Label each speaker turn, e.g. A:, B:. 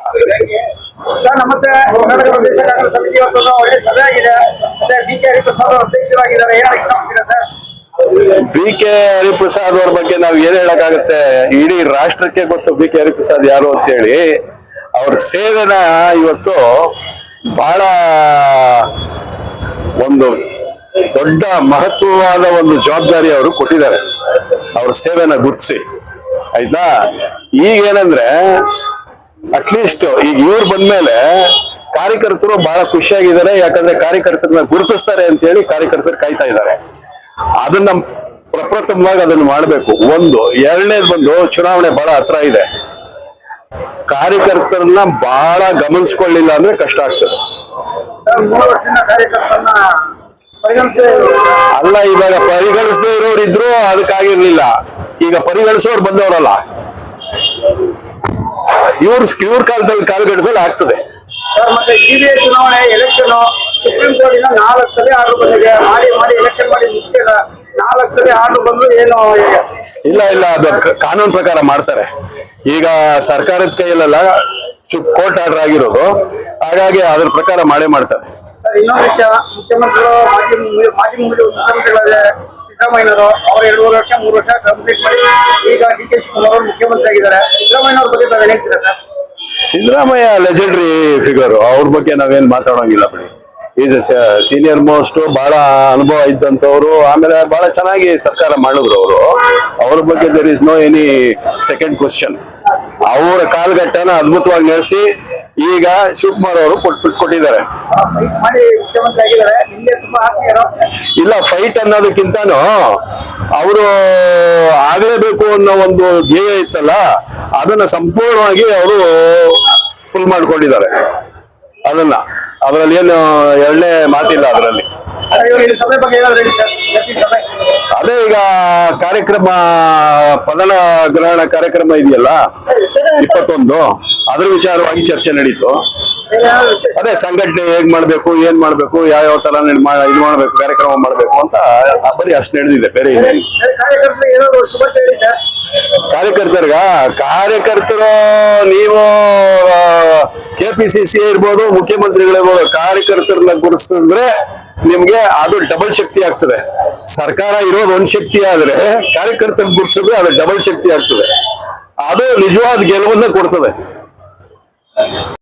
A: Sir ನಮಸ್ತೆ. ಕರ್ನಾಟಕ ಪ್ರದೇಶ ಕಾಂಗ್ರೆಸ್ ಸಮಿತಿ ಇವತ್ತು ಒಳ್ಳೆ ಸಭೆ ಆಗಿದೆ. ಡಿ.ಕೆ. ಹರಿಪ್ರಸಾದ್ ಅವರು ಅಧ್ಯಕ್ಷರಾಗಿದ್ದಾರೆ. ಏನ್ ಇಷ್ಟಪಡ್ತೀರಾ ಸರ್?
B: ಬಿ.ಕೆ. ಹರಿಪ್ರಸಾದ್ ಅವ್ರ ಬಗ್ಗೆ ನಾವು ಏನ್ ಹೇಳಕ್ಕಾಗತ್ತೆ? ಇಡೀ ರಾಷ್ಟ್ರಕ್ಕೆ ಗೊತ್ತು ಬಿ.ಕೆ. ಹರಿಪ್ರಸಾದ್ ಯಾರು ಅಂತ ಹೇಳಿ. ಅವ್ರ ಸೇವೆನ ಇವತ್ತು ಬಹಳ ಒಂದು ದೊಡ್ಡ ಮಹತ್ವವಾದ ಒಂದು ಜವಾಬ್ದಾರಿ ಅವರು ಕೊಟ್ಟಿದ್ದಾರೆ. ಅವ್ರ ಸೇವೆನ ಗುರ್ತಿಸಿ, ಆಯ್ತಾ? ಈಗೇನಂದ್ರೆ ಅಟ್ಲೀಸ್ಟ್ ಈಗ ಇವ್ರು ಬಂದ್ಮೇಲೆ ಕಾರ್ಯಕರ್ತರು ಬಹಳ ಖುಷಿಯಾಗಿದ್ದಾರೆ. ಯಾಕಂದ್ರೆ ಕಾರ್ಯಕರ್ತರನ್ನ ಗುರುತಿಸ್ತಾರೆ ಅಂತ ಹೇಳಿ ಕಾರ್ಯಕರ್ತರು ಕಾಯ್ತಾ ಇದ್ದಾರೆ. ಅದನ್ನ ಪ್ರಪ್ರಥಮವಾಗಿ ಅದನ್ನು ಮಾಡಬೇಕು. ಒಂದು. ಎರಡನೇದು ಬಂದು ಚುನಾವಣೆ ಬಹಳ ಹತ್ರ ಇದೆ. ಕಾರ್ಯಕರ್ತರನ್ನ ಬಹಳ ಗಮನಿಸ್ಕೊಳ್ಳಿಲ್ಲ ಅಂದ್ರೆ ಕಷ್ಟ ಆಗ್ತದೆ. ಅಲ್ಲ, ಇವಾಗ ಪರಿಗಣಿಸದೇ ಇರೋರು ಇದ್ರು ಅದಕ್ಕಾಗಿರ್ಲಿಲ್ಲ. ಈಗ ಪರಿಗಣಿಸೋರು ಬಂದವರಲ್ಲ, ಇವ್ರ ಕಾಲಘಟ್ಟದಲ್ಲಿ ಆಗ್ತದೆ.
A: ಸರ್, ಮತ್ತೆ ಸಿಬಿಐ ಚುನಾವಣೆ ಎಲೆಕ್ಷನ್ ಸುಪ್ರೀಂ ಕೋರ್ಟಿನ 4 ಸಲ ಆರ್ಡರ್ ಬಂದಿದೆ. ಮಾಡಿ ಎಲೆಕ್ಷನ್ ಮಾಡಿ ಮುಗಿಸಿಲ್ಲ. 4 ಸಲ ಆರ್ಡರ್ ಬಂದು ಏನು
B: ಇಲ್ಲ ಅದು ಕಾನೂನು ಪ್ರಕಾರ ಮಾಡ್ತಾರೆ. ಈಗ ಸರ್ಕಾರದ ಕೈಯಲ್ಲೆಲ್ಲ ಕೋರ್ಟ್ ಆರ್ಡರ್ ಆಗಿರೋದು, ಹಾಗಾಗಿ ಅದ್ರ ಪ್ರಕಾರ ಮಾಡೇ ಮಾಡ್ತಾರೆ.
A: ಸರ್, ಇನ್ನೊಂದು ವಿಷಯ, ಮುಖ್ಯಮಂತ್ರಿಗಳು ಮಾಜಿ ಮುಖ್ಯಮಂತ್ರಿಗಳಾದ ಸಿದ್ದರಾಮಯ್ಯನವರು ಅವರು 2 ವರ್ಷ 3 ವರ್ಷ ಕಂಪ್ಲೀಟ್ ಮಾಡಿ ಈಗ ಡಿ.ಕೆ. ಶಿವಕುಮಾರ್ ಅವರು ಮುಖ್ಯಮಂತ್ರಿ ಆಗಿದ್ದಾರೆ. ಸಿದ್ದರಾಮಯ್ಯನವ್ರ ಬಗ್ಗೆ ತಾವೇನ್ ಹೇಳ್ತೀರಾ ಸರ್?
B: Siddaramaiah legendary figure. ಅವ್ರ ಬಗ್ಗೆ ನಾವೇನ್ ಮಾತಾಡೋಂಗಿಲ್ಲ ಬಿಡಿ. ಈಸ್ ಸೀನಿಯರ್ ಮೋಸ್ಟ್, ಬಹಳ ಅನುಭವ ಇದ್ದಂತವ್ರು. ಆಮೇಲೆ ಬಹಳ ಚೆನ್ನಾಗಿ ಸರ್ಕಾರ ಮಾಡಿದ್ರು ಅವರು. ಅವ್ರ ಬಗ್ಗೆ there is no any second question. ಅವರ ಕಾಲಘಟ್ಟನ ಅದ್ಭುತವಾಗಿ ನಡೆಸಿ ಈಗ ಶಿವಕುಮಾರ್ ಅವರು ಕೊಟ್ಟಿದ್ದಾರೆ. ಇಲ್ಲ, ಫೈಟ್ ಅನ್ನೋದಕ್ಕಿಂತಾನು ಅವರು ಆಗ್ಲೇಬೇಕು ಅನ್ನೋ ಒಂದು ಧ್ಯೇಯ ಇತ್ತಲ್ಲ, ಅದನ್ನ ಸಂಪೂರ್ಣವಾಗಿ ಅವರು ಫುಲ್ ಮಾಡ್ಕೊಂಡಿದ್ದಾರೆ. ಅದರಲ್ಲಿ ಏನು ಎರಡನೇ ಮಾತಿಲ್ಲ ಅದರಲ್ಲಿ. ಅದೇ ಈಗ ಕಾರ್ಯಕ್ರಮ, ಪದನ ಗ್ರಹಣ ಕಾರ್ಯಕ್ರಮ ಇದೆಯಲ್ಲ 21, ಅದ್ರ ವಿಚಾರವಾಗಿ ಚರ್ಚೆ ನಡೀತು. ಅದೇ ಸಂಘಟನೆ ಹೇಗ್ ಮಾಡ್ಬೇಕು, ಏನ್ ಮಾಡ್ಬೇಕು, ಯಾವ ತರ ಇದು ಮಾಡ್ಬೇಕು, ಕಾರ್ಯಕ್ರಮ ಮಾಡ್ಬೇಕು ಅಂತ ಬರೀ ಅಷ್ಟು ನಡೆದಿದೆ. ಬೇರೆ ಕಾರ್ಯಕರ್ತರು ನೀವು KPCC ಇರ್ಬೋದು, ಮುಖ್ಯಮಂತ್ರಿಗಳಿರ್ಬೋದು, ಕಾರ್ಯಕರ್ತರನ್ನ ಗುರುತಿಸಿದ್ರೆ ನಿಮ್ಗೆ ಅದು ಡಬಲ್ ಶಕ್ತಿ ಆಗ್ತದೆ. ಸರ್ಕಾರ ಇರೋದು ಒಂದ್ ಶಕ್ತಿ ಆದ್ರೆ ಕಾರ್ಯಕರ್ತರು ಗುರುತಿಸಿದ್ರೆ ಅದು ಡಬಲ್ ಶಕ್ತಿ ಆಗ್ತದೆ. ಅದು ನಿಜವಾದ ಗೆಲುವನ್ನ ಕೊಡ್ತದೆ.